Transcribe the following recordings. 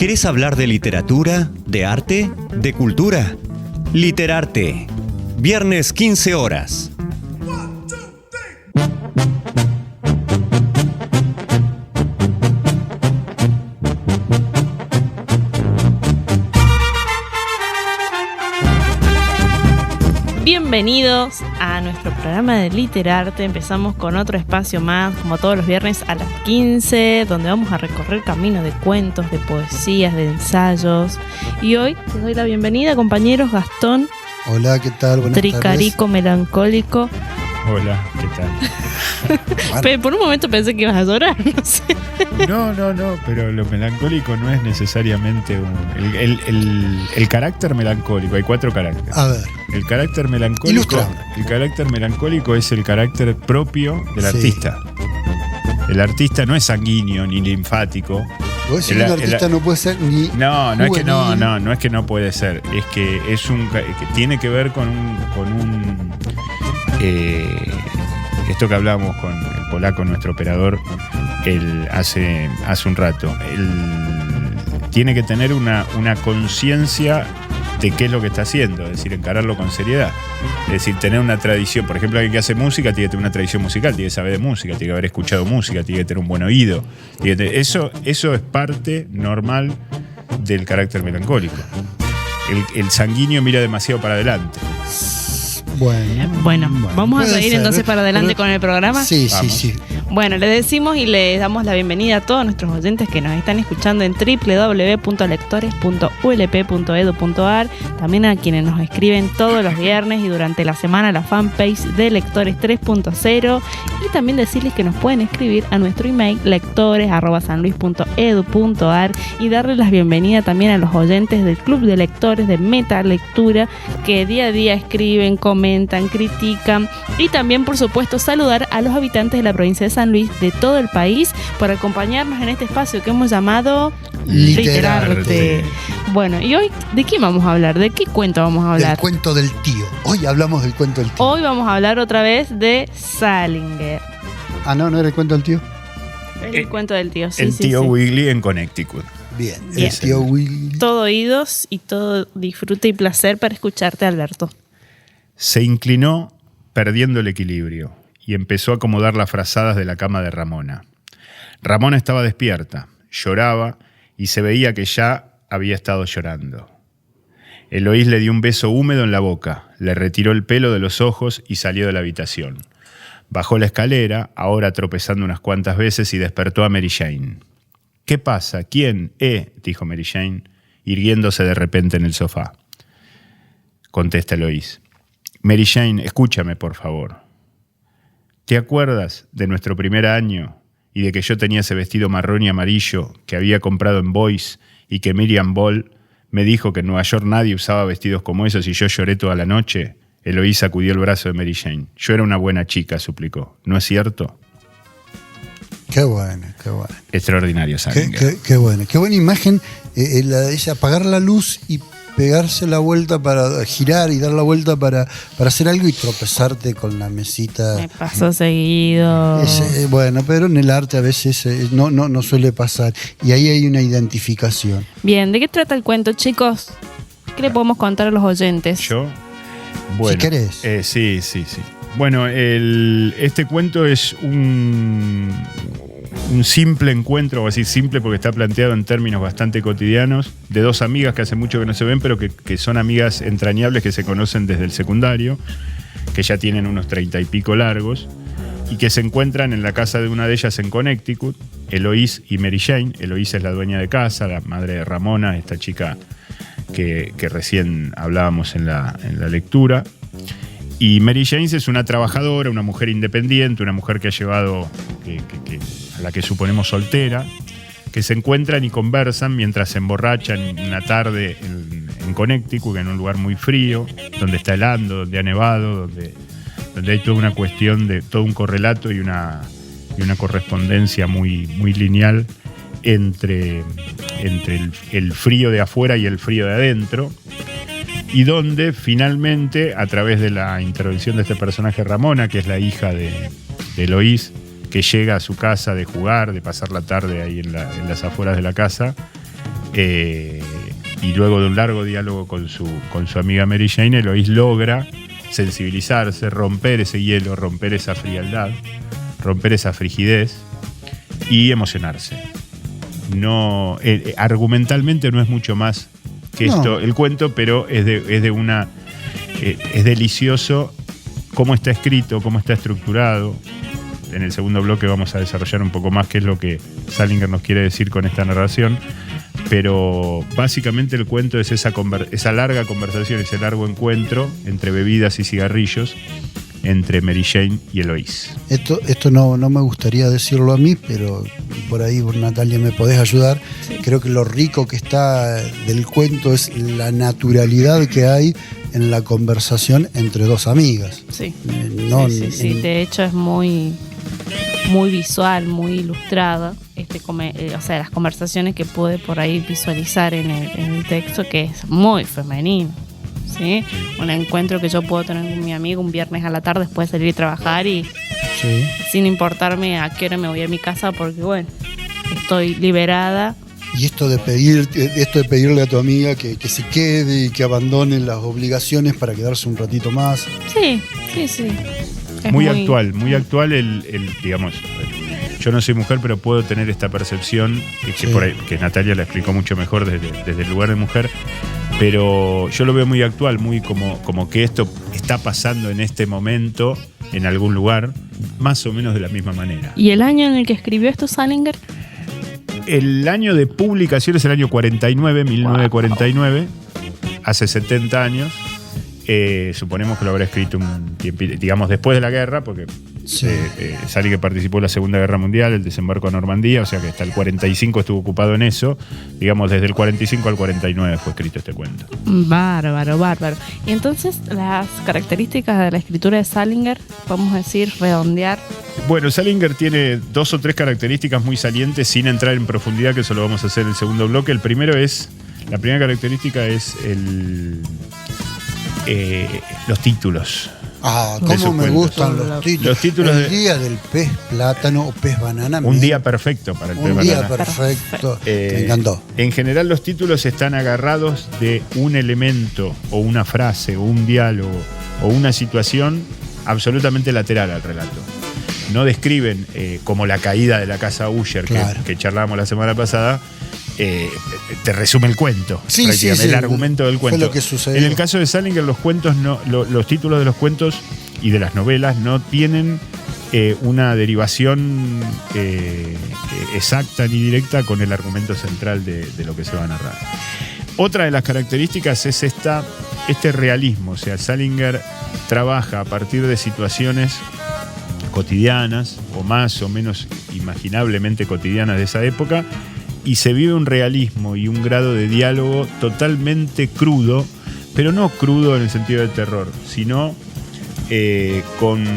¿Querés hablar de literatura, de arte, de cultura? Literarte. Viernes 15 horas. Bienvenidos a nuestro programa de Literarte. Empezamos con otro espacio más, como todos los viernes a las 15, donde vamos a recorrer camino de cuentos, de poesías, de ensayos. Y hoy les doy la bienvenida, compañeros. Gastón. Hola, ¿qué tal? Buenas Tricarico tardes. Melancólico. Hola, ¿qué tal? Pero por un momento pensé que ibas a llorar, no sé. No, pero lo melancólico no es necesariamente el carácter melancólico. Hay 4 caracteres. A ver. El carácter melancólico. Ilustrame. El carácter melancólico es el carácter propio del Sí. artista. El artista no es sanguíneo ni linfático. Vos decís que un artista no puede ser ni No es que juvenil. no es que no puede ser. Es que que tiene que ver con un esto que hablábamos con el polaco, nuestro operador, hace un rato. Tiene que tener una conciencia de qué es lo que está haciendo, es decir, encararlo con seriedad. Es decir, tener una tradición. Por ejemplo, alguien que hace música tiene que tener una tradición musical, tiene que saber de música, tiene que haber escuchado música, tiene que tener un buen oído. Eso es parte normal del carácter melancólico. El sanguíneo mira demasiado para adelante. Bueno, vamos a puede seguir ser, entonces para adelante con el programa. Sí. Bueno, les decimos y les damos la bienvenida a todos nuestros oyentes que nos están escuchando en www.lectores.ulp.edu.ar. También a quienes nos escriben todos los viernes y durante la semana a la fanpage de Lectores 3.0. Y también decirles que nos pueden escribir a nuestro email lectores@sanluis.edu.ar y darles la bienvenida también a los oyentes del Club de Lectores de Meta Lectura, que día a día escriben, comentan, critican, y también, por supuesto, saludar a los habitantes de la provincia de San Luis, de todo el país, por acompañarnos en este espacio que hemos llamado Literarte. Bueno, y hoy, ¿de qué vamos a hablar? ¿De qué cuento vamos a hablar? Del cuento del tío. Hoy hablamos del cuento del tío. Hoy vamos a hablar otra vez de Salinger. Ah, no era el cuento del tío. El cuento del tío, sí, El sí, tío sí. Wiggly en Connecticut. Bien. Bien. El tío Will. Todo oídos y todo disfrute y placer para escucharte, Alberto. Se inclinó perdiendo el equilibrio y empezó a acomodar las frazadas de la cama de Ramona. Ramona estaba despierta, lloraba y se veía que ya había estado llorando. Eloís le dio un beso húmedo en la boca, le retiró el pelo de los ojos y salió de la habitación. Bajó la escalera, ahora tropezando unas cuantas veces, y despertó a Mary Jane. ¿Qué pasa? ¿Quién? Dijo Mary Jane, irguiéndose de repente en el sofá. Contesta Eloís. Mary Jane, escúchame, por favor. ¿Te acuerdas de nuestro primer año y de que yo tenía ese vestido marrón y amarillo que había comprado en Boyce y que Miriam Ball me dijo que en Nueva York nadie usaba vestidos como esos y yo lloré toda la noche? Eloís sacudió el brazo de Mary Jane. Yo era una buena chica, suplicó. ¿No es cierto? Qué bueno. Extraordinario, Salinger. Qué bueno. Qué buena imagen. Ella apagar la luz y pegarse la vuelta para girar y dar la vuelta para hacer algo y tropezarte con la mesita. Me pasó seguido. Bueno, pero en el arte a veces no suele pasar. Y ahí hay una identificación. Bien, ¿de qué trata el cuento, chicos? ¿Qué le podemos contar a los oyentes? ¿Yo? Bueno, Si querés. Sí. Bueno, este cuento es un simple encuentro, o así simple porque está planteado en términos bastante cotidianos, de 2 amigas que hace mucho que no se ven, pero que son amigas entrañables, que se conocen desde el secundario, que ya tienen unos 30 y pico largos, y que se encuentran en la casa de una de ellas en Connecticut, Eloís y Mary Jane. Eloís es la dueña de casa, la madre de Ramona, esta chica que recién hablábamos en la lectura. Y Mary Jane es una trabajadora, una mujer independiente, una mujer que ha llevado, a la que suponemos soltera, que se encuentran y conversan mientras se emborrachan una tarde en Connecticut, en un lugar muy frío, donde está helando, donde ha nevado, donde hay toda una cuestión de todo un correlato y una correspondencia muy, muy lineal entre el frío de afuera y el frío de adentro. Y donde finalmente, a través de la intervención de este personaje Ramona, que es la hija de Eloís, que llega a su casa de jugar, de pasar la tarde ahí en las afueras de la casa, Y luego de un largo diálogo con su amiga Mary Jane, Eloís logra sensibilizarse, romper ese hielo, romper esa frialdad, romper esa frigidez y emocionarse. No, argumentalmente no es mucho más que esto el cuento, pero es delicioso cómo está escrito, cómo está estructurado. En el segundo bloque vamos a desarrollar un poco más qué es lo que Salinger nos quiere decir con esta narración. Pero básicamente el cuento es esa larga conversación, ese largo encuentro entre bebidas y cigarrillos entre Mary Jane y Eloís. Esto no me gustaría decirlo a mí, pero por ahí, Natalia, me podés ayudar. Sí. Creo que lo rico que está del cuento es la naturalidad que hay en la conversación entre dos amigas. Sí, sí. De hecho es muy visual, muy ilustrada. O sea, las conversaciones que pude por ahí visualizar en el texto, que es muy femenino, ¿sí? Un encuentro que yo puedo tener con mi amigo un viernes a la tarde después de salir a trabajar y sin importarme a qué hora me voy a mi casa, porque bueno, estoy liberada. Y esto de pedirle a tu amiga que se quede y que abandone las obligaciones para quedarse un ratito más. Sí. Muy actual digamos, yo no soy mujer, pero puedo tener esta percepción que Natalia la explicó mucho mejor desde el lugar de mujer, pero yo lo veo muy actual, muy como que esto está pasando en este momento en algún lugar, más o menos de la misma manera. ¿Y el año en el que escribió esto Salinger? El año de publicación es el año 49, 1949, hace 70 años. Suponemos que lo habrá escrito un tiempo, digamos, después de la guerra, porque Salinger participó en la Segunda Guerra Mundial, el desembarco a Normandía, o sea que hasta el 45 estuvo ocupado en eso. Digamos, desde el 45 al 49 fue escrito este cuento. Bárbaro. Y entonces, las características de la escritura de Salinger, vamos a decir, redondear. Bueno, Salinger tiene 2 o 3 características muy salientes, sin entrar en profundidad, que eso lo vamos a hacer en el segundo bloque. La primera característica es los títulos. Cómo me gustan los títulos. Los títulos el día del pez plátano o pez banana. Un día perfecto para el pez banana. Un día perfecto. Me encantó. En general los títulos están agarrados de un elemento o una frase o un diálogo o una situación absolutamente lateral al relato. No describen como la caída de la casa Usher, claro, que charlábamos la semana pasada. Te resume el cuento, el argumento del cuento. Fue lo que sucedió. En el caso de Salinger, los cuentos los títulos de los cuentos y de las novelas no tienen una derivación exacta ni directa con el argumento central de lo que se va a narrar. Otra de las características es este realismo, o sea, Salinger trabaja a partir de situaciones cotidianas o más o menos imaginablemente cotidianas de esa época, y se vive un realismo y un grado de diálogo totalmente crudo, pero no crudo en el sentido del terror, sino con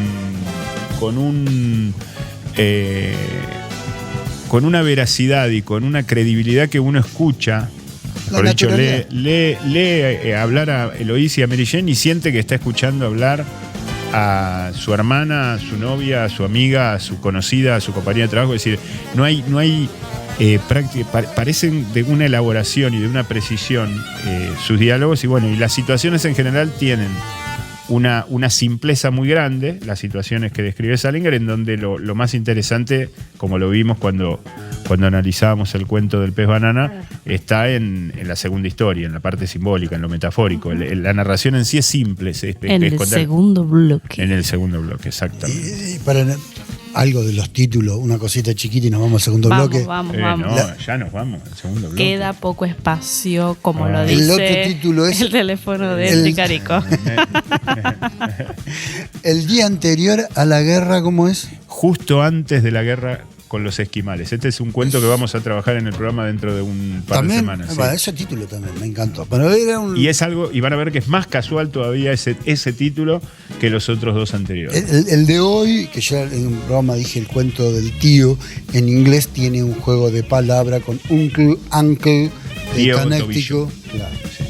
una veracidad y con una credibilidad que uno escucha. Por hecho, lee hablar a Eloís y a Mary Jane y siente que está escuchando hablar a su hermana, a su novia, a su amiga, a su conocida, a su compañía de trabajo. Es decir, no hay parecen de una elaboración y de una precisión sus diálogos, y las situaciones en general tienen una simpleza muy grande, las situaciones que describe Salinger, en donde lo más interesante, como lo vimos cuando analizábamos el cuento del pez banana, está en la segunda historia, en la parte simbólica, en lo metafórico. La narración en sí es simple. En el segundo bloque. En el segundo bloque, exactamente. Y para algo de los títulos, una cosita chiquita y nos vamos al segundo bloque. Vamos. Ya nos vamos al segundo bloque. Queda poco espacio, como lo dice el otro título es el teléfono de Ticarico. El día anterior a la guerra, ¿cómo es? Justo antes de la guerra con los esquimales. Este es un cuento que vamos a trabajar en el programa dentro de un par de semanas. ¿Sí? Ese título también me encantó. Pero era y es algo, y van a ver que es más casual todavía ese título que los otros 2 anteriores. El de hoy, que ya en un programa dije el cuento del tío, en inglés tiene un juego de palabra con uncle, tío, canéctico. Claro, sí.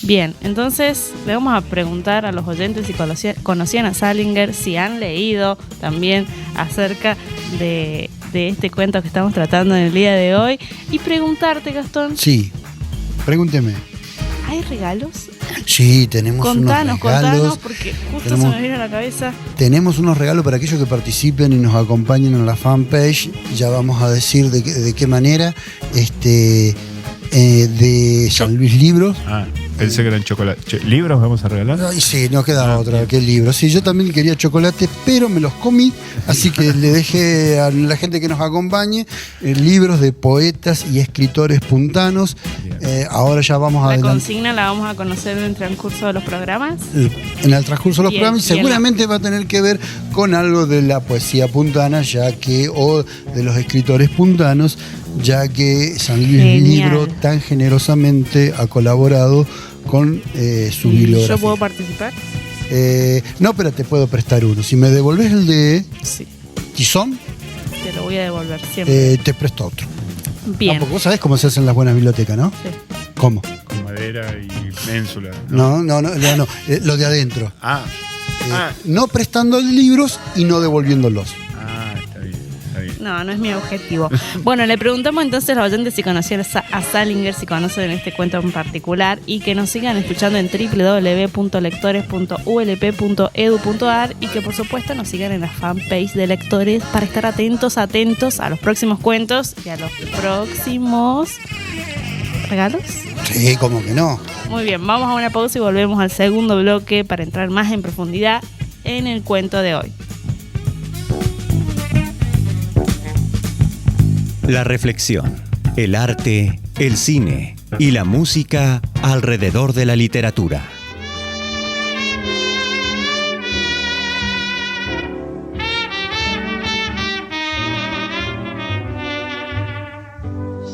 Bien, entonces le vamos a preguntar a los oyentes si conocían a Salinger, si han leído también acerca de de este cuento que estamos tratando en el día de hoy y preguntarte, Gastón, Sí, pregúnteme. ¿hay regalos? Sí, tenemos Contanos, unos regalos. contanos, porque justo Tenemos- se me vino a la cabeza. Tenemos unos regalos para aquellos que participen y nos acompañen en la fanpage. Ya vamos a decir de qué manera. De San Luis Libros. Pensé que eran chocolate. ¿Libros vamos a regalar? Ay, sí, no queda otra que el libro. Sí, yo también quería chocolate, pero me los comí, así que le dejé a la gente que nos acompañe libros de poetas y escritores puntanos. Ahora ya vamos a La adelantar. consigna la vamos a conocer en el transcurso de los programas. En el transcurso de los Bien, programas, y bien. seguramente va a tener que ver con algo de la poesía puntana, o de los escritores puntanos, ya que San Luis Genial. Libro tan generosamente ha colaborado con su bibliografía. ¿Yo puedo participar? No, pero te puedo prestar uno. Si me devolves el de Sí, Tizón, te lo voy a devolver siempre. te presto otro. Bien. No, porque vos sabés cómo se hacen las buenas bibliotecas, ¿no? Sí. ¿Cómo? Con madera y ménsula. No. Lo de adentro. Ah, No prestando libros y no devolviéndolos. está bien, está bien. No es mi objetivo. Bueno, le preguntamos entonces a los oyentes si conocían a Salinger, si conocen este cuento en particular, y que nos sigan escuchando en www.lectores.ulp.edu.ar y que por supuesto nos sigan en la fanpage de Lectores para estar atentos a los próximos cuentos y a los próximos regalos. Sí, como que no. Muy bien, vamos a una pausa y volvemos al segundo bloque para entrar más en profundidad en el cuento de hoy. La reflexión, el arte, el cine y la música alrededor de la literatura.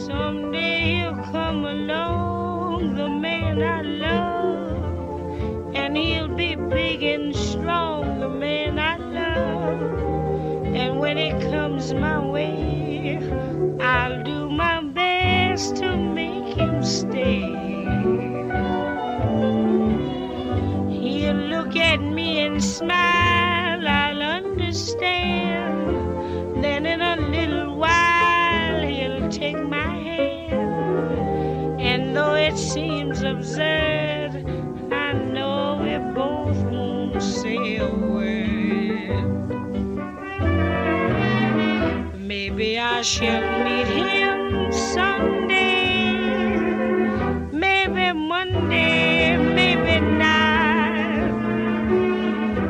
Someday he'll come along, the man I love, and he'll be big and strong, the man I love. And when it comes my way, I'll do my best to make him stay. He'll look at me and smile, I'll understand. Then in a little while he'll take my hand. And though it seems absurd, I know we both won't say a word. Maybe I shall meet him someday, maybe Monday, maybe not.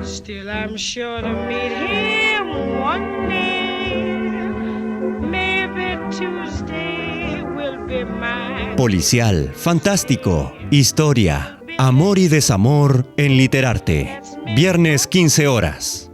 Still I'm sure to meet him one day, maybe Tuesday will be mine. Policial, fantástico, historia, amor y desamor en Literarte. Viernes 15 horas.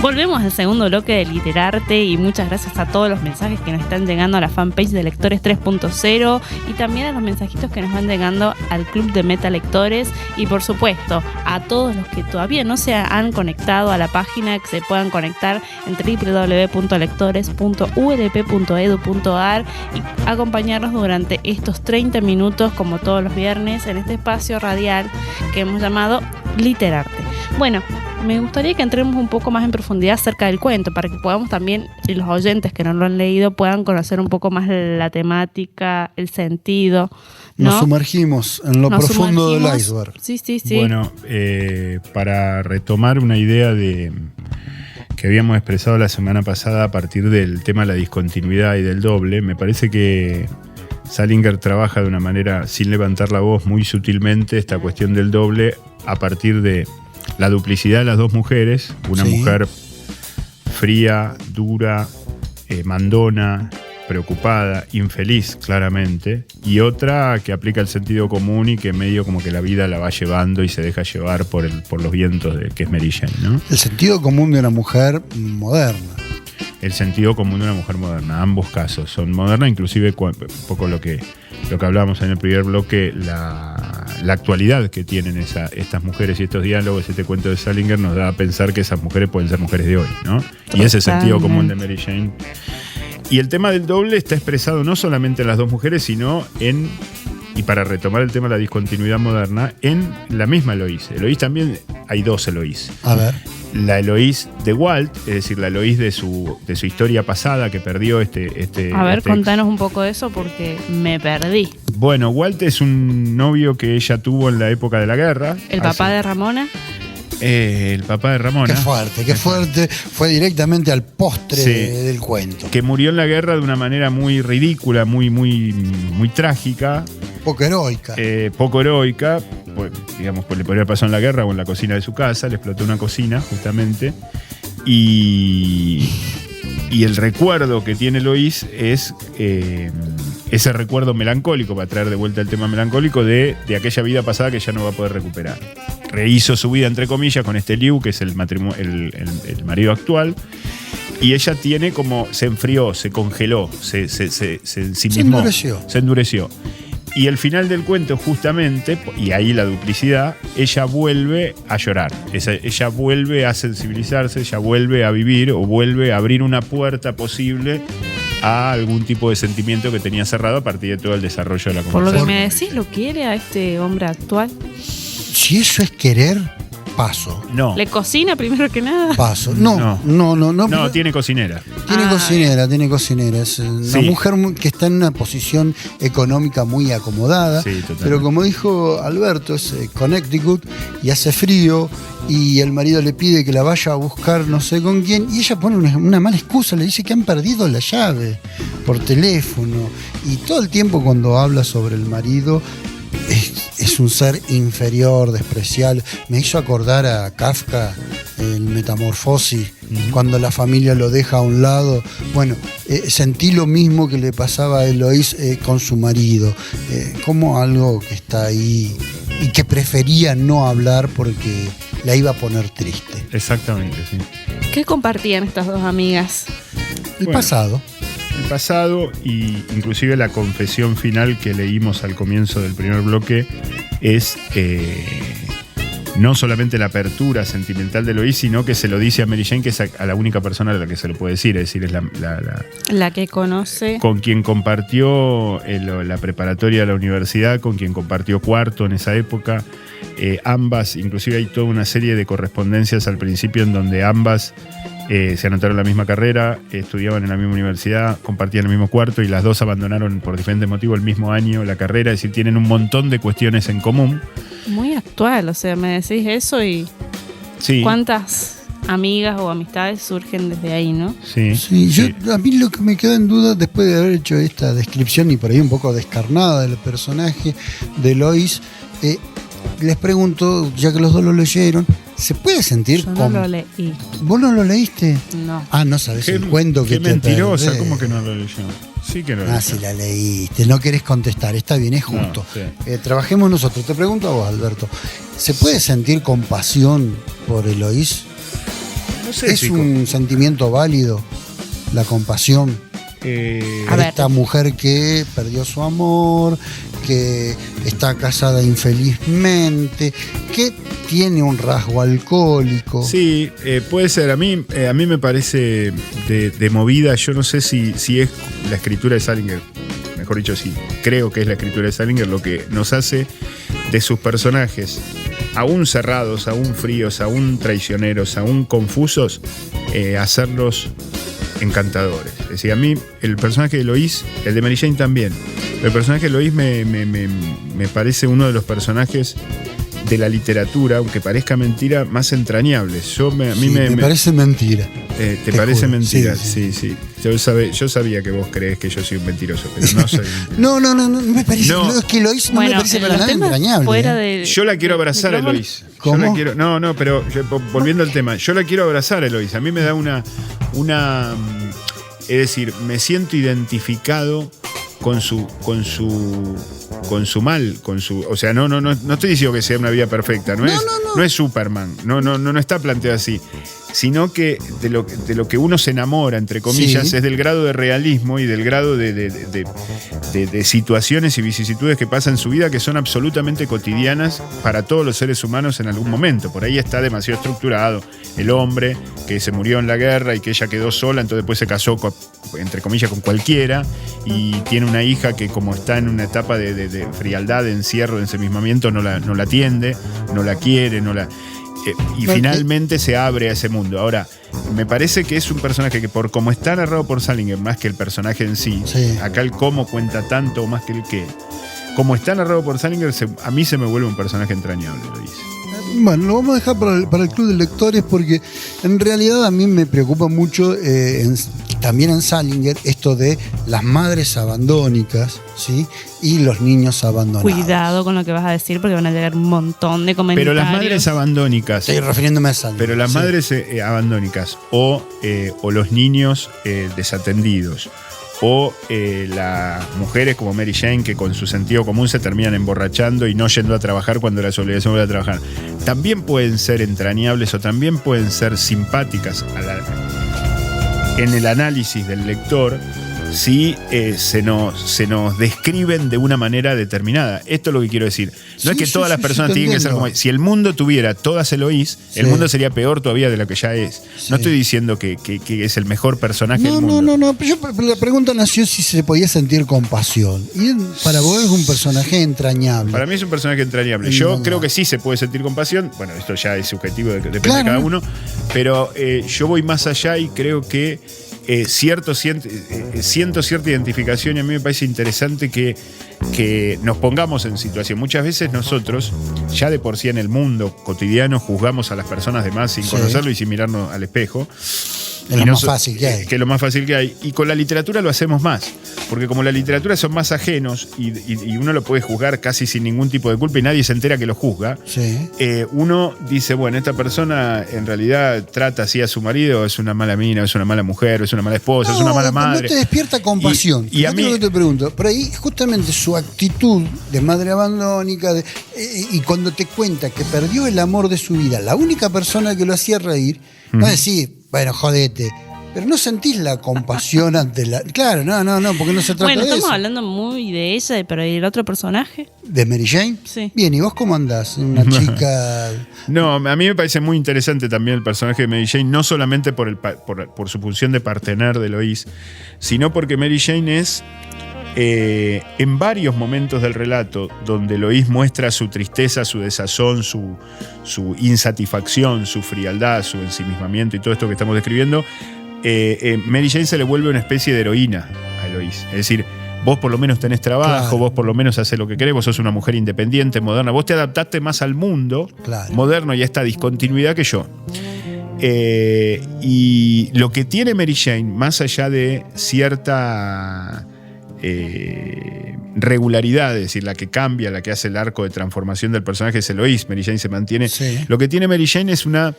Volvemos al segundo bloque de Literarte y muchas gracias a todos los mensajes que nos están llegando a la fanpage de Lectores 3.0 y también a los mensajitos que nos van llegando al Club de Meta Lectores y por supuesto a todos los que todavía no se han conectado a la página, que se puedan conectar en www.lectores.ulp.edu.ar y acompañarnos durante estos 30 minutos como todos los viernes en este espacio radial que hemos llamado Literarte. Bueno, me gustaría que entremos un poco más en profundidad acerca del cuento para que podamos también, y los oyentes que no lo han leído, puedan conocer un poco más la temática, el sentido, ¿no? Nos sumergimos en lo Nos profundo del sumergimos. iceberg. Sí. Bueno, para retomar una idea que habíamos expresado la semana pasada a partir del tema de la discontinuidad y del doble, me parece que Salinger trabaja de una manera, sin levantar la voz, muy sutilmente esta cuestión del doble a partir de la duplicidad de las dos mujeres, una Sí. mujer fría, dura, mandona, preocupada, infeliz claramente, y otra que aplica el sentido común y que medio como que la vida la va llevando y se deja llevar por los vientos que es Mary Jane, ¿no? El sentido común de una mujer moderna. El sentido común de una mujer moderna, ambos casos son modernas, inclusive un poco lo que hablábamos en el primer bloque, la actualidad que tienen estas mujeres y estos diálogos, este cuento de Salinger nos da a pensar que esas mujeres pueden ser mujeres de hoy, ¿no? Y ese sentido común de Mary Jane Y el tema del doble está expresado no solamente en las dos mujeres, sino en, y para retomar el tema de la discontinuidad moderna, en la misma Eloís. Eloís también, hay dos Eloís. A ver. La Eloís de Walt, es decir, la Eloís de su historia pasada que perdió A ver, este contanos un poco de eso porque me perdí. Bueno, Walt es un novio que ella tuvo en la época de la guerra. ¿El papá de Ramona? El papá de Ramona. Qué fuerte. Fue directamente al postre Sí. del cuento. Que murió en la guerra de una manera muy ridícula, muy trágica. Poco heroica. Poco heroica, pues, digamos, pues le podría haber pasado en la guerra o en la cocina de su casa, le explotó una cocina justamente, y el recuerdo que tiene Eloís es ese recuerdo melancólico, para traer de vuelta el tema melancólico, de aquella vida pasada que ya no va a poder recuperar. Rehizo su vida, entre comillas, con este Liu, que es el marido actual, y ella tiene como, se enfrió, se congeló, se ensimismó, se endureció. Y el final del cuento, justamente, y ahí la duplicidad, ella vuelve a llorar. Ella vuelve a sensibilizarse, ella vuelve a vivir o vuelve a abrir una puerta posible a algún tipo de sentimiento que tenía cerrado a partir de todo el desarrollo de la Por lo conversación. que me decís, ¿lo quiere a este hombre actual? Si eso es querer, paso. No, ¿Le cocina primero que nada? Paso. No. no, tiene cocinera. Tiene cocinera. Es una Sí. mujer que está en una posición económica muy acomodada. Sí, totalmente. Pero como dijo Alberto, es Connecticut y hace frío y el marido le pide que la vaya a buscar no sé con quién y ella pone una mala excusa, le dice que han perdido la llave por teléfono. Y todo el tiempo cuando habla sobre el marido es un ser inferior, despreciable. Me hizo acordar a Kafka, el Metamorfosis, cuando la familia lo deja a un lado. Bueno, sentí lo mismo que le pasaba a Eloís con su marido, como algo que está ahí y que prefería no hablar porque la iba a poner triste. Exactamente, sí. ¿Qué compartían estas dos amigas? El Bueno. pasado. El pasado, y inclusive la confesión final que leímos al comienzo del primer bloque es no solamente la apertura sentimental de Eloís, sino que se lo dice a Mary Jane, que es a la única persona a la que se lo puede decir, es decir, es La que conoce. con quien compartió la preparatoria de la universidad, con quien compartió cuarto en esa época. Ambas, inclusive hay toda una serie de correspondencias al principio en donde ambas se anotaron en la misma carrera, estudiaban en la misma universidad, compartían el mismo cuarto y las dos abandonaron por diferentes motivos el mismo año la carrera, es decir, tienen un montón de cuestiones en común. Muy actual, o sea, me decís eso y Sí, cuántas amigas o amistades surgen desde ahí, ¿no? sí, Sí, sí. a mí lo que me queda en duda después de haber hecho esta descripción y por ahí un poco descarnada del personaje de Lois, les pregunto, ya que los dos lo leyeron, ¿se puede sentir Yo no como... lo leí. ¿Vos no lo leíste? No. Ah, no sabés Qué- el cuento que qué te mentirosa, perdés. ¿cómo que no lo leyó? Sí que lo leyó. Ah, si la leíste, no querés contestar, está bien, es justo. No, sí. Trabajemos nosotros. Te pregunto a vos, Alberto, ¿se puede sentir compasión por Eloís? No sé, ¿Es chico. un sentimiento válido la compasión A por ver. esta mujer que perdió su amor, que está casada infelizmente, que tiene un rasgo alcohólico? Sí, puede ser. A mí me parece de movida. Yo no sé si es la escritura de Salinger, mejor dicho, sí, creo que es la escritura de Salinger lo que nos hace de sus personajes, aún cerrados, aún fríos, aún traicioneros, aún confusos, hacerlos encantadores. Es decir, a mí el personaje de Eloís, el de Mary Jane también, pero el personaje de Eloís me parece uno de los personajes de la literatura, aunque parezca mentira, más entrañables. A mí Sí, me parece mentira. ¿Te te parece juro. mentira? Sí, Sí. Yo sabía que vos creés que yo soy un mentiroso, pero no soy. No, me parece. No. Es que Eloís no me parece para los nada temas entrañable. fuera ¿eh? de... Yo la quiero abrazar a micrófono. Eloís. ¿Cómo? Yo la quiero, no, pero volviendo al tema, yo la quiero abrazar a Eloís. A mí me da una es decir, me siento identificado con su mal, o sea, no estoy diciendo que sea una vida perfecta, no es Superman, no está planteado así. sino que de lo que uno se enamora, entre comillas, Sí. es del grado de realismo y del grado de situaciones y vicisitudes que pasan en su vida que son absolutamente cotidianas para todos los seres humanos en algún momento. Por ahí está demasiado estructurado el hombre que se murió en la guerra y que ella quedó sola, entonces después se casó entre comillas con cualquiera y tiene una hija que, como está en una etapa de frialdad, de encierro, de ensimismamiento, no la atiende, no la quiere, y finalmente se abre a ese mundo. Ahora, me parece que es un personaje que, por como está narrado por Salinger, más que el personaje en sí, acá el cómo cuenta tanto más que el qué. Como está narrado por Salinger, a mí se me vuelve un personaje entrañable, lo dice. Bueno, lo vamos a dejar para el Club de Lectores porque en realidad a mí me preocupa mucho también en Salinger esto de las madres abandónicas, ¿sí? Y los niños abandonados. Cuidado con lo que vas a decir porque van a llegar un montón de comentarios. Pero las madres abandónicas. Estoy refiriéndome a Salinger. Pero las madres abandónicas o los niños desatendidos o las mujeres como Mary Jane que con su sentido común se terminan emborrachando y no yendo a trabajar cuando era su obligación volver a trabajar, también pueden ser entrañables o también pueden ser simpáticas en el análisis del lector si se nos describen de una manera determinada. Esto es lo que quiero decir. No es que todas las personas tienen que ser como... Si el mundo tuviera todas Eloís, el mundo sería peor todavía de lo que ya es. No estoy diciendo que es el mejor personaje del mundo. No. Pero la pregunta nació si se podía sentir compasión. Y para vos es un personaje entrañable. Para mí es un personaje entrañable. Yo creo que sí se puede sentir compasión. Bueno, esto ya es subjetivo, depende de cada uno. Pero yo voy más allá y creo que siento cierta identificación y a mí me parece interesante que nos pongamos en situación. Muchas veces nosotros, ya de por sí en el mundo cotidiano, juzgamos a las personas de más sin conocerlo y sin mirarnos al espejo. Es lo más fácil que hay. Que es lo más fácil que hay. Y con la literatura lo hacemos más. Porque como la literatura son más ajenos y uno lo puede juzgar casi sin ningún tipo de culpa y nadie se entera que lo juzga, uno dice, bueno, esta persona en realidad trata así a su marido, es una mala mina, es una mala mujer, es una mala esposa, es una mala madre. No te despierta compasión. Y a mí... lo que te pregunto, por ahí justamente su actitud de madre abandónica y cuando te cuenta que perdió el amor de su vida, la única persona que lo hacía reír, no decís, bueno, jodete. Pero no sentís la compasión ante la... Claro, no, porque no se trata de eso. Bueno, estamos hablando muy de ella, pero ¿y el otro personaje? ¿De Mary Jane? Sí. Bien, ¿y vos cómo andás? Una chica... No, a mí me parece muy interesante también el personaje de Mary Jane, no solamente por su función de partener de Eloís, sino porque Mary Jane es... en varios momentos del relato donde Eloís muestra su tristeza, su desazón, su insatisfacción, su frialdad, su ensimismamiento y todo esto que estamos describiendo, Mary Jane se le vuelve una especie de heroína a Eloís. Es decir, vos por lo menos tenés trabajo, vos por lo menos haces lo que querés, vos sos una mujer independiente, moderna, vos te adaptaste más al mundo moderno y a esta discontinuidad que yo. Y lo que tiene Mary Jane, más allá de cierta... regularidad, es decir, la que cambia, la que hace el arco de transformación del personaje es Eloís. Mary Jane se mantiene. Lo que tiene Mary Jane es una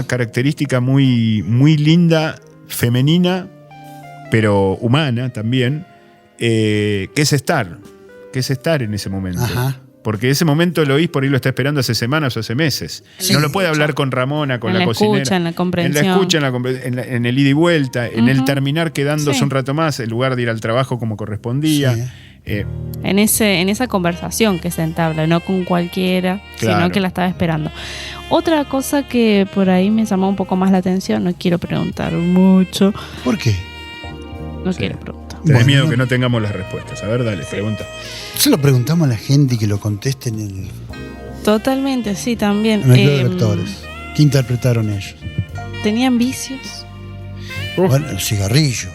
característica muy, muy linda, femenina, pero humana también, que es estar en ese momento. Ajá. Porque ese momento Eloís por ahí lo está esperando hace semanas o hace meses. No lo puede hablar con Ramona, con la cocinera. En la comprensión. En la escucha, en el ida y vuelta, en el terminar quedándose un rato más, en lugar de ir al trabajo como correspondía. En esa conversación que se entabla, no con cualquiera, sino que la estaba esperando. Otra cosa que por ahí me llamó un poco más la atención, no quiero preguntar mucho. ¿Por qué? No quiero preguntar. Tenés miedo que no tengamos las respuestas. A ver, dale, pregunta. Se lo preguntamos a la gente y que lo contesten en el... Totalmente, sí, también. En el Club de Lectores. ¿Qué interpretaron ellos? ¿Tenían vicios? Bueno, el cigarrillo.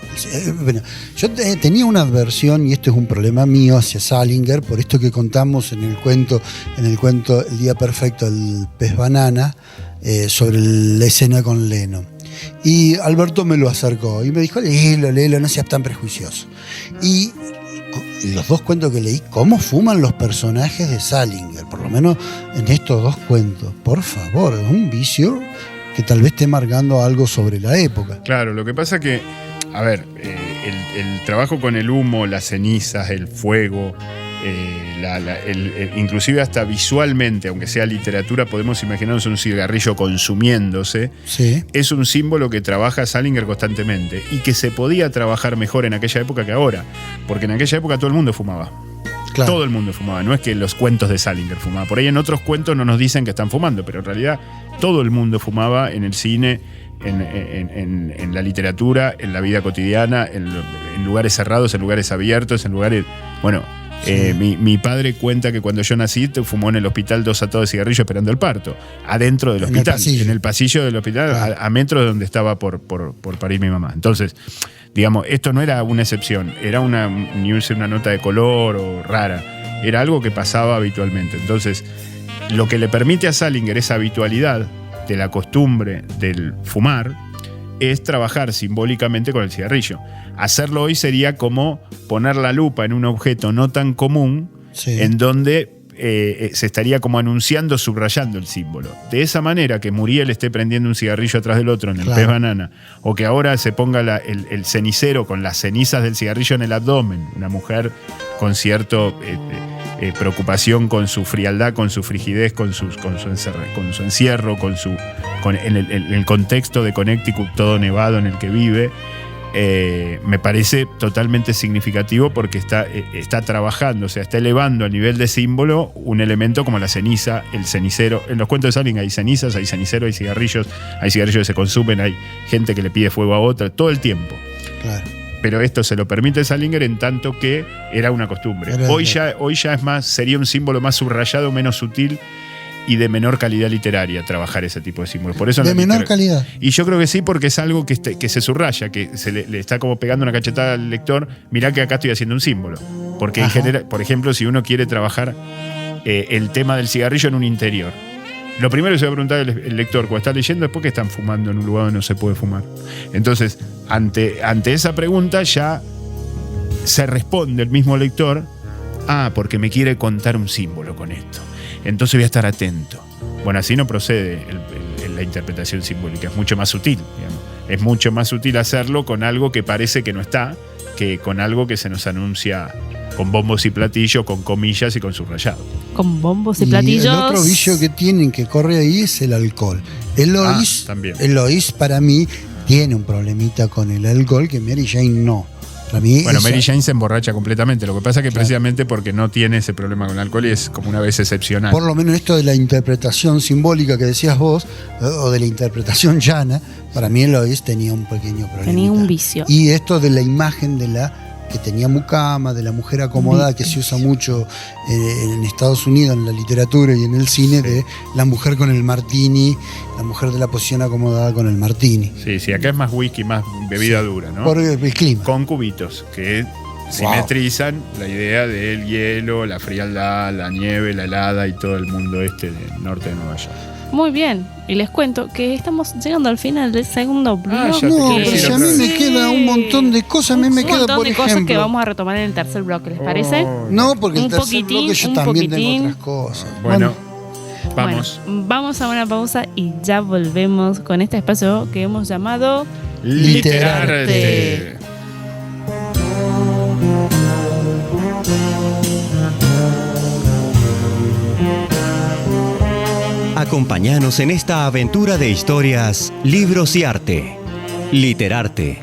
Bueno, yo tenía una adversión, y esto es un problema mío, hacia Salinger, por esto que contamos en el cuento El Día Perfecto del Pez Banana, sobre la escena con Leno. Y Alberto me lo acercó y me dijo, léelo, no seas tan prejuicioso. Y los dos cuentos que leí, cómo fuman los personajes de Salinger, por lo menos en estos dos cuentos. Por favor, es un vicio que tal vez esté marcando algo sobre la época. Claro, lo que pasa que, a ver, el trabajo con el humo, las cenizas, el fuego, inclusive hasta visualmente, aunque sea literatura, podemos imaginarnos un cigarrillo consumiéndose. Sí. Es un símbolo que trabaja Salinger constantemente y que se podía trabajar mejor en aquella época que ahora, porque en aquella época todo el mundo fumaba. Claro. Todo el mundo fumaba, no es que los cuentos de Salinger fumaba. Por ahí en otros cuentos no nos dicen que están fumando, pero en realidad todo el mundo fumaba en el cine, en la literatura, en la vida cotidiana, en lugares cerrados, en lugares abiertos, en lugares... Bueno, sí. Mi padre cuenta que cuando yo nací fumó en el hospital 2 atados de cigarrillo esperando el parto, adentro del hospital, en el pasillo del hospital, claro. a metros de donde estaba por parir mi mamá. Entonces, digamos, esto no era una excepción, era una nota de color o rara, era algo que pasaba habitualmente. Entonces, lo que le permite a Salinger esa habitualidad de la costumbre del fumar es trabajar simbólicamente con el cigarrillo. Hacerlo hoy sería como poner la lupa en un objeto no tan común, sí. En donde se estaría como anunciando, subrayando el símbolo. De esa manera que Muriel esté prendiendo un cigarrillo atrás del otro en el pez banana, o que ahora se ponga el cenicero con las cenizas del cigarrillo en el abdomen, una mujer con cierto preocupación con su frialdad, con su frigidez, con su encierro, en el contexto de Connecticut todo nevado en el que vive. Me parece totalmente significativo porque está trabajando, o sea, está elevando a nivel de símbolo un elemento como la ceniza, el cenicero. En los cuentos de Salinger hay cenizas, hay cenicero, hay cigarrillos que se consumen, hay gente que le pide fuego a otra, todo el tiempo. Claro. Pero esto se lo permite Salinger en tanto que era una costumbre. Hoy ya es más, sería un símbolo más subrayado, menos sutil y de menor calidad literaria trabajar ese tipo de símbolos. Por eso ¿De menor calidad? Y yo creo que sí, porque es algo que se subraya, que se le está como pegando una cachetada al lector. Mirá que acá estoy haciendo un símbolo. Porque en general, por ejemplo, si uno quiere trabajar el tema del cigarrillo en un interior, lo primero que se va a preguntar el lector cuando está leyendo es por qué están fumando en un lugar donde no se puede fumar. Entonces, ante esa pregunta ya se responde el mismo lector, porque me quiere contar un símbolo con esto. Entonces voy a estar atento. Bueno, así no procede la interpretación simbólica, es mucho más sutil, digamos. Es mucho más sutil hacerlo con algo que parece que no está, que con algo que se nos anuncia con bombos y platillos, con comillas y con subrayado. Con bombos y platillos. El otro vicio que tienen que corre ahí es el alcohol. Eloís para mí tiene un problemita con el alcohol que Mary Jane no. Bueno, Mary Jane se emborracha completamente. Lo que pasa es que precisamente porque no tiene ese problema con el alcohol y es como una vez excepcional. Por lo menos esto de la interpretación simbólica que decías vos, o de la interpretación llana, para mí Eloís tenía un pequeño problema. Tenía un vicio. Y esto de la imagen de que tenía mucama, de la mujer acomodada, que se usa mucho en Estados Unidos, en la literatura y en el cine, de la mujer con el martini, la mujer de la posición acomodada con el martini. Sí, acá es más whisky, más bebida dura, ¿no? Por el clima. Con cubitos, que simetrizan la idea del hielo, la frialdad, la nieve, la helada y todo el mundo del norte de Nueva York. Muy bien, y les cuento que estamos llegando al final del segundo bloque. No, pero si a mí me queda un montón de cosas, a mí me queda, por ejemplo, un montón de cosas que vamos a retomar en el tercer bloque, ¿les parece? No, porque en el tercer bloque yo también tengo otras cosas. Bueno, vamos. Bueno, vamos a una pausa y ya volvemos con este espacio que hemos llamado Literarte. Acompáñanos en esta aventura de historias, libros y arte. Literarte.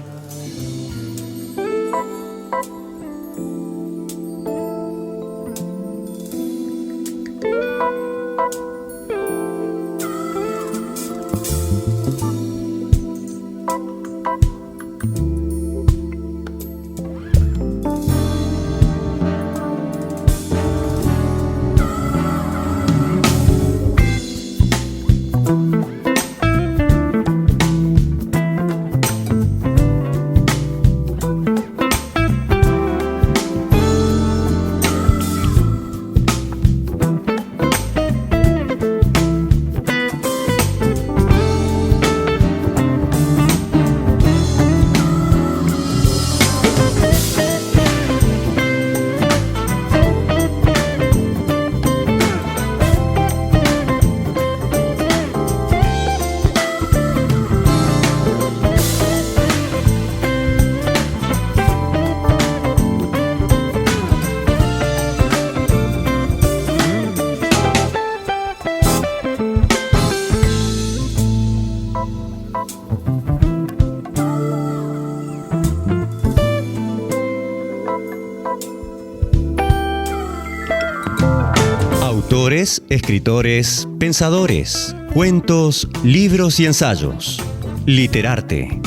autores, escritores, pensadores, cuentos, libros y ensayos. Literarte.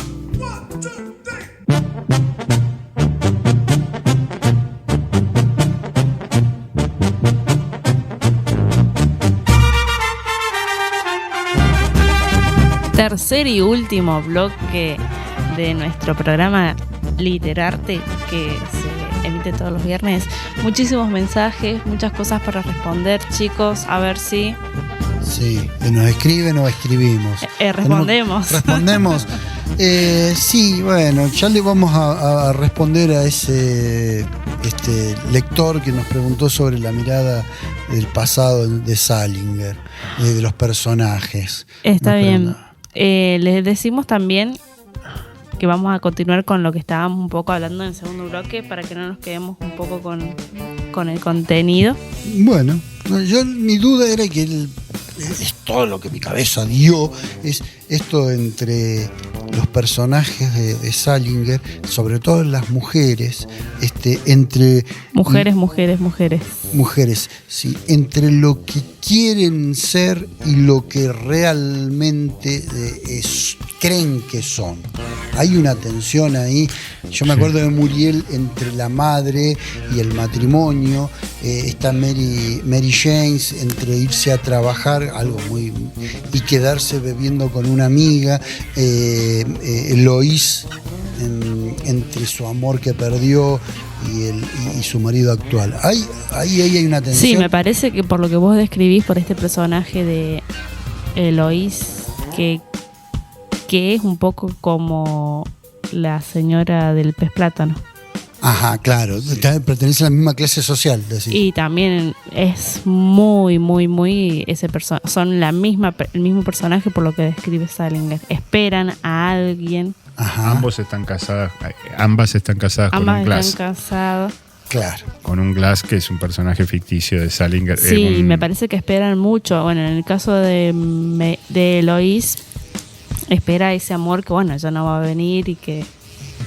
Tercer y último bloque de nuestro programa Literarte, que se emite todos los viernes. Muchísimos mensajes, muchas cosas para responder, chicos. A ver si... Sí, nos escriben o escribimos. Respondemos. Respondemos. Sí, bueno, ya le vamos a responder a ese lector que nos preguntó sobre la mirada del pasado de Salinger, de los personajes. Está bien. Les decimos también que vamos a continuar con lo que estábamos un poco hablando en el segundo bloque para que no nos quedemos un poco con el contenido. Bueno, mi duda era que es todo lo que mi cabeza dio, es esto entre los personajes de Salinger, sobre todo las mujeres, entre... Mujeres, sí, entre lo que quieren ser y lo que realmente creen que son. Hay una tensión ahí. Yo me acuerdo de Muriel entre la madre y el matrimonio. Está Mary James entre irse a trabajar, algo muy... y quedarse bebiendo con una amiga. Lois entre su amor que perdió y su marido actual. Ahí hay una tensión. Sí, me parece que por lo que vos describís, por este personaje de Lois, que es un poco como la señora del pez plátano. Ajá, claro, pertenece a la misma clase social, decís. Y también es muy son el mismo personaje por lo que describe Salinger. Esperan a alguien. Ajá. Ambas están casadas con un Glass. Están casados. Claro. Con un Glass, que es un personaje ficticio de Salinger. Sí, me parece que esperan mucho. Bueno, en el caso de Eloís, espera ese amor que, bueno, ya no va a venir y que...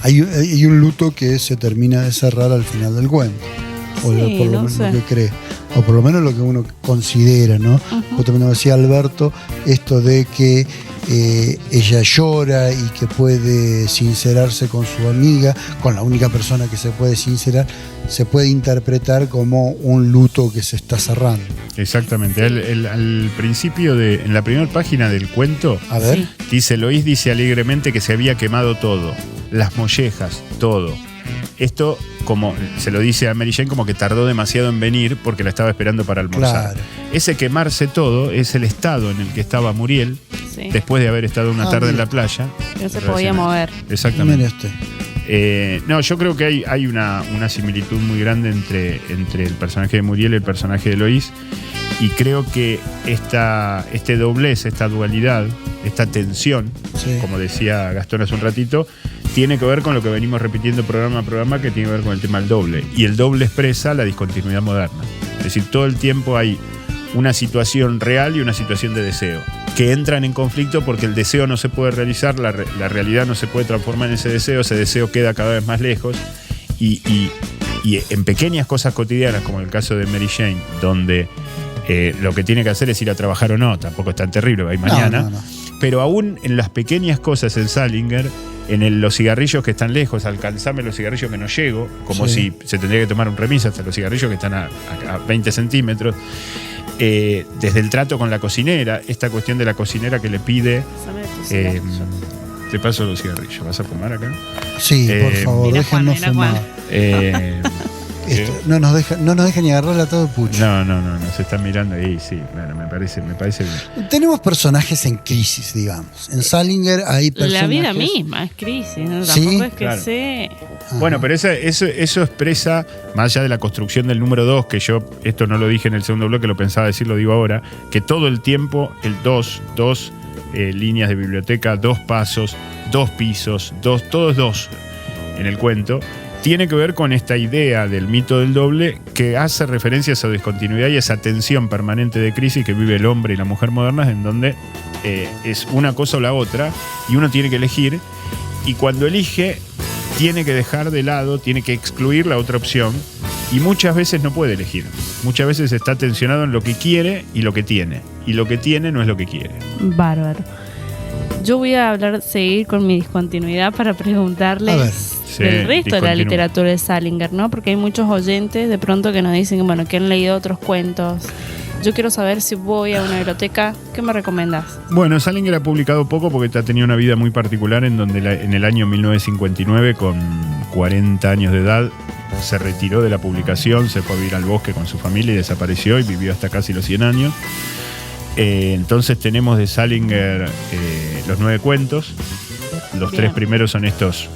Hay un luto que se termina de cerrar al final del cuento. O sí, por lo menos lo que cree. O por lo menos lo que uno considera, ¿no? Uh-huh. Justamente decía Alberto, esto de que ella llora y que puede sincerarse con su amiga, con la única persona que se puede sincerar, se puede interpretar como un luto que se está cerrando. Exactamente. Al principio, en la primera página del cuento, a ver, sí. Dice: Lois dice alegremente que se había quemado todo, las mollejas, todo. Esto, como se lo dice a Mary Jane, como que tardó demasiado en venir porque la estaba esperando para almorzar. Claro. Ese quemarse todo es el estado en el que estaba Muriel, sí, después de haber estado una tarde en la playa. No se podía mover. Exactamente. No, yo creo que hay una similitud muy grande entre el personaje de Muriel y el personaje de Lois. Y creo que este doblez, esta dualidad, esta tensión, sí, como decía Gastón hace un ratito, tiene que ver con lo que venimos repitiendo programa a programa, que tiene que ver con el tema del doble. Y el doble expresa la discontinuidad moderna. Es decir, todo el tiempo hay una situación real y una situación de deseo, que entran en conflicto porque el deseo no se puede realizar, la realidad no se puede transformar en ese deseo queda cada vez más lejos. Y en pequeñas cosas cotidianas, como en el caso de Mary Jane, donde lo que tiene que hacer es ir a trabajar o no, tampoco es tan terrible, va a ir mañana. No. Pero aún en las pequeñas cosas en Salinger, los cigarrillos que están lejos, alcanzame los cigarrillos que no llego, como sí, si se tendría que tomar un remis hasta los cigarrillos que están a 20 centímetros. Desde el trato con la cocinera, esta cuestión de la cocinera que le pide... te paso los cigarrillos, ¿vas a fumar acá? Sí, por favor, déjanos fumar. No nos deja ni agarrar la todo pucho. No, se están mirando ahí, sí, bueno, me parece bien. Tenemos personajes en crisis, digamos. En Salinger hay personajes... La vida misma es crisis, ¿no? ¿Sí? Tampoco es que claro. sé... Bueno, pero eso expresa, más allá de la construcción del número 2, que yo esto no lo dije en el segundo bloque, lo pensaba decir, lo digo ahora, que todo el tiempo el dos líneas de biblioteca, 2 pasos, 2 pisos, todos 2 en el cuento, tiene que ver con esta idea del mito del doble que hace referencia a esa discontinuidad y esa tensión permanente de crisis que vive el hombre y la mujer modernas, en donde es una cosa o la otra y uno tiene que elegir, y cuando elige tiene que dejar de lado, tiene que excluir la otra opción Y muchas veces no puede elegir. Muchas veces está tensionado en lo que quiere y lo que tiene. Y lo que tiene no es lo que quiere. Bárbaro. Yo voy a seguir con mi discontinuidad para A ver. preguntarles del resto de la literatura de Salinger, ¿no? Porque hay muchos oyentes de pronto que nos dicen, bueno, que han leído otros cuentos. Yo quiero saber si voy a una biblioteca, ¿qué me recomendás? Bueno, Salinger ha publicado poco porque ha tenido una vida muy particular en donde en el año 1959, con 40 años de edad, se retiró de la publicación, se fue a vivir al bosque con su familia y desapareció y vivió hasta casi los 100 años. Entonces tenemos de Salinger los 9 cuentos. Los Bien. 3 primeros son estos.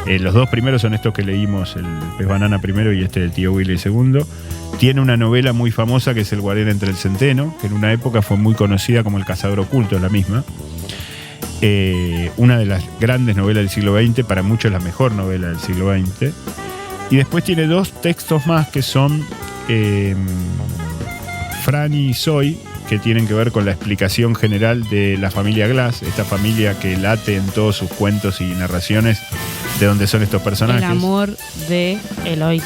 Los 2 primeros son estos que leímos, el Pez Banana primero y este del Tío Willy segundo. Tiene una novela muy famosa que es El Guardián entre el Centeno, que en una época fue muy conocida como El Cazador Oculto, es la misma. Una de las grandes novelas del siglo XX, para muchos la mejor novela del siglo XX. Y después tiene 2 textos más que son Franny y Zoe, que tienen que ver con la explicación general de la familia Glass, esta familia que late en todos sus cuentos y narraciones de dónde son estos personajes. El amor de Eloís.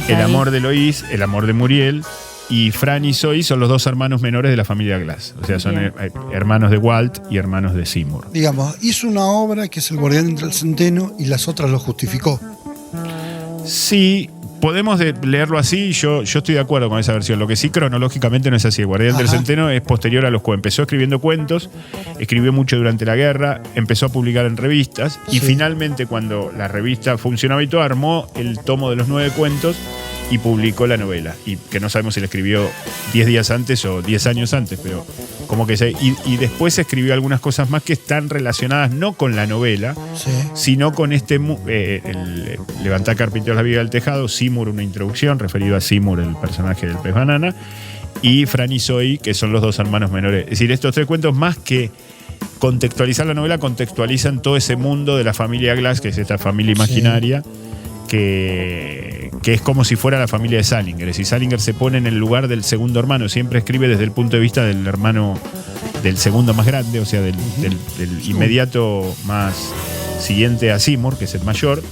Está El ahí. amor de Eloís, el amor de Muriel, y Fran y Zoe son los 2 hermanos menores de la familia Glass. O sea, son Bien. hermanos de Walt y hermanos de Seymour. Digamos, hizo una obra que es El Guardián entre el Centeno y las otras lo justificó. Sí, podemos leerlo así, yo estoy de acuerdo con esa versión. Lo que sí, cronológicamente no es así. El Guardián del Ajá. Centeno es posterior a los cuentos. Empezó escribiendo cuentos, escribió mucho durante la guerra, empezó a publicar en revistas y Sí. finalmente, cuando la revista funcionaba y todo, armó el tomo de los 9 cuentos y publicó la novela. Y que no sabemos si la escribió 10 días antes o 10 años antes, pero como que y después escribió algunas cosas más que están relacionadas no con la novela, Sí. sino con el Levantar Carpinteros la Viga del Tejado, Seymour, una introducción referido a Seymour, el personaje del Pez Banana, y Fran y Zoe, que son los 2 hermanos menores. Es decir, estos 3 cuentos, más que contextualizar la novela, contextualizan todo ese mundo de la familia Glass, que es esta familia imaginaria, que es como si fuera la familia de Salinger. Es decir, Salinger se pone en el lugar del segundo hermano, siempre escribe desde el punto de vista del hermano, del segundo más grande, o sea, del inmediato más siguiente a Seymour, que es el mayor.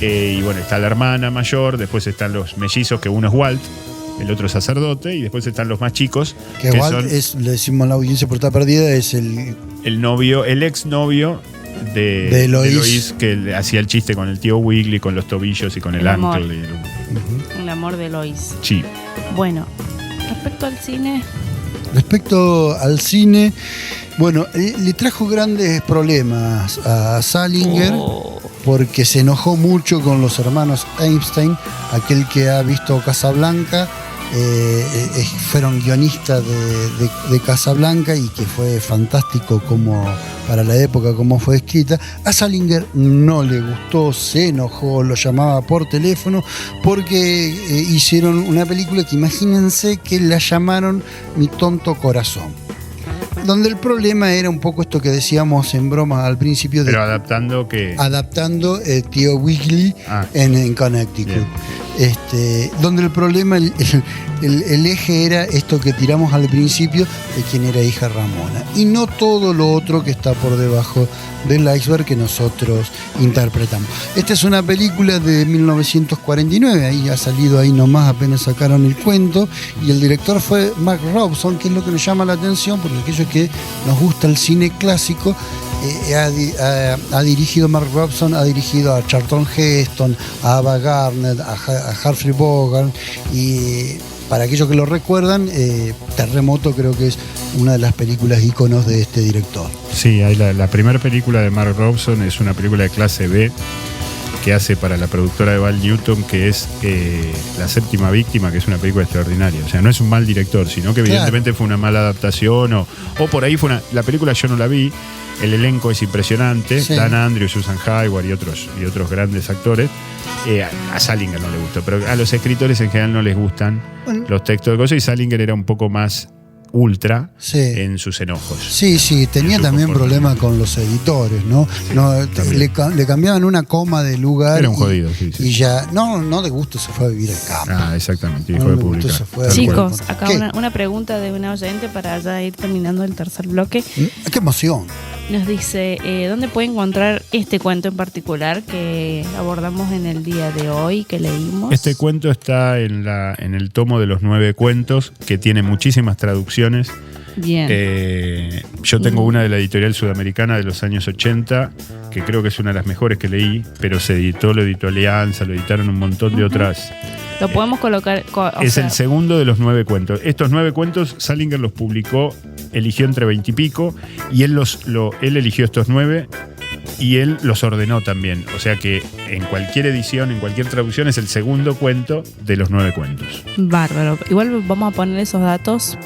Y bueno, está la hermana mayor, después están los mellizos, que uno es Walt, el otro es sacerdote, y después están los más chicos, Que que Walt son es, le decimos a la audiencia por estar perdida, es el el exnovio de Eloís. Eloís, que le hacía el chiste con el tío Wiggly, con los tobillos y con el El amor. ankle. El amor de Eloís. Sí. Bueno, respecto al cine, Respecto al cine, bueno, le trajo grandes problemas a Salinger porque se enojó mucho con los hermanos Einstein, aquel que ha visto Casablanca, fueron guionistas de Casablanca y que fue fantástico como para la época como fue escrita. A Salinger no le gustó, se enojó, lo llamaba por teléfono porque hicieron una película que imagínense que la llamaron Mi tonto corazón, donde el problema era un poco esto que decíamos en broma al principio de Pero adaptando que. adaptando Tío Wiggly Ah. en Connecticut. Bien. Donde el problema, el eje era esto que tiramos al principio de quién era hija Ramona. Y no todo lo otro que está por debajo del iceberg que nosotros interpretamos. Esta es una película de 1949, ahí ha salido ahí nomás, apenas sacaron el cuento, y el director fue Mark Robson, que es lo que nos llama la atención, porque aquellos que nos gusta el cine clásico, ha dirigido Mark Robson, ha dirigido a Charlton Heston, a Ava Gardner, a Humphrey Bogart, y para aquellos que lo recuerdan, Terremoto creo que es una de las películas íconos de este director. Sí, hay la primera película de Mark Robson es una película de clase B que hace para la productora de Val Newton, que es La Séptima Víctima, que es una película extraordinaria. O sea, no es un mal director, sino que evidentemente fue una mala adaptación o por ahí fue la película yo no la vi. El elenco es impresionante, Sí. Dan Andrews, Susan Hayward y otros grandes actores. A Salinger no le gustó, pero a los escritores en general no les gustan Bueno. los textos de cosas, y Salinger era un poco más ultra Sí. en sus enojos. Sí, tenía En su también comportamiento. problemas con los editores, ¿no? Sí, No, también. le cambiaban una coma de lugar. Era un y- jodido, sí. Y ya, no de gusto se fue a vivir al campo. Ah, exactamente, dejó No de le gustó, publicar. se fue a Tal vivir cual. al chicos, campo. acá ¿Qué? una pregunta de una oyente para ya ir terminando el tercer bloque. ¡Qué emoción! nos dice, ¿dónde puede encontrar este cuento en particular que abordamos en el día de hoy, que leímos? Este cuento está en el tomo de los 9 cuentos, que tiene muchísimas traducciones. Bien. Yo tengo una de la editorial sudamericana de los años 80, que creo que es una de las mejores que leí, pero se editó, lo editó Alianza, lo editaron un montón de otras. Lo podemos colocar. El segundo de los 9 cuentos. Estos 9 cuentos, Salinger los publicó, eligió entre 20 y pico, y él eligió estos 9 y él los ordenó también. O sea que en cualquier edición, en cualquier traducción, es el segundo cuento de los 9 cuentos. Bárbaro. Igual vamos a poner esos datos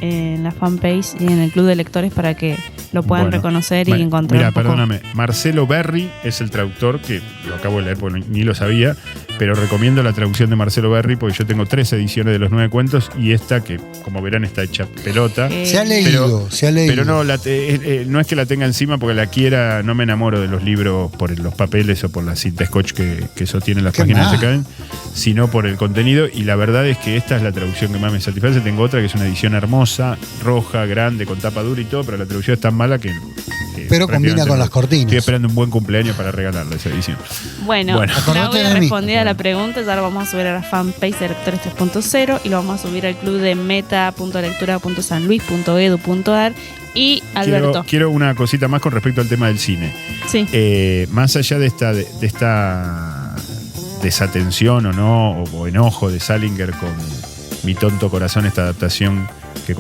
en la fanpage y en el club de lectores para que lo puedan reconocer y encontrar. Mira, un poco. perdóname, Marcelo Berri es el traductor, que lo acabo de leer porque ni lo sabía, pero recomiendo la traducción de Marcelo Berri porque yo tengo 3 ediciones de los 9 cuentos y esta, que como verán está hecha pelota. Se ha leído. Pero no, no es que la tenga encima porque la quiera, no me enamoro de los libros por los papeles o por la cinta scotch que sostienen las páginas que caen, sino por el contenido, y la verdad es que esta es la traducción que más me satisface. Tengo otra que es una edición hermosa, roja, grande, con tapa dura y todo, pero la traducción es tan mala que pero combina con las cortinas. Estoy esperando un buen cumpleaños para regalarle esa edición. Bueno, Acordate Claudia de mí. respondida a la pregunta, ya lo vamos a subir a la fanpage de Lectores 3.0 y lo vamos a subir al club de meta.lectura.sanluis.edu.ar. Y Alberto. Quiero una cosita más con respecto al tema del cine. Sí. Más allá de esta desatención o enojo de Salinger con Mi tonto corazón, esta adaptación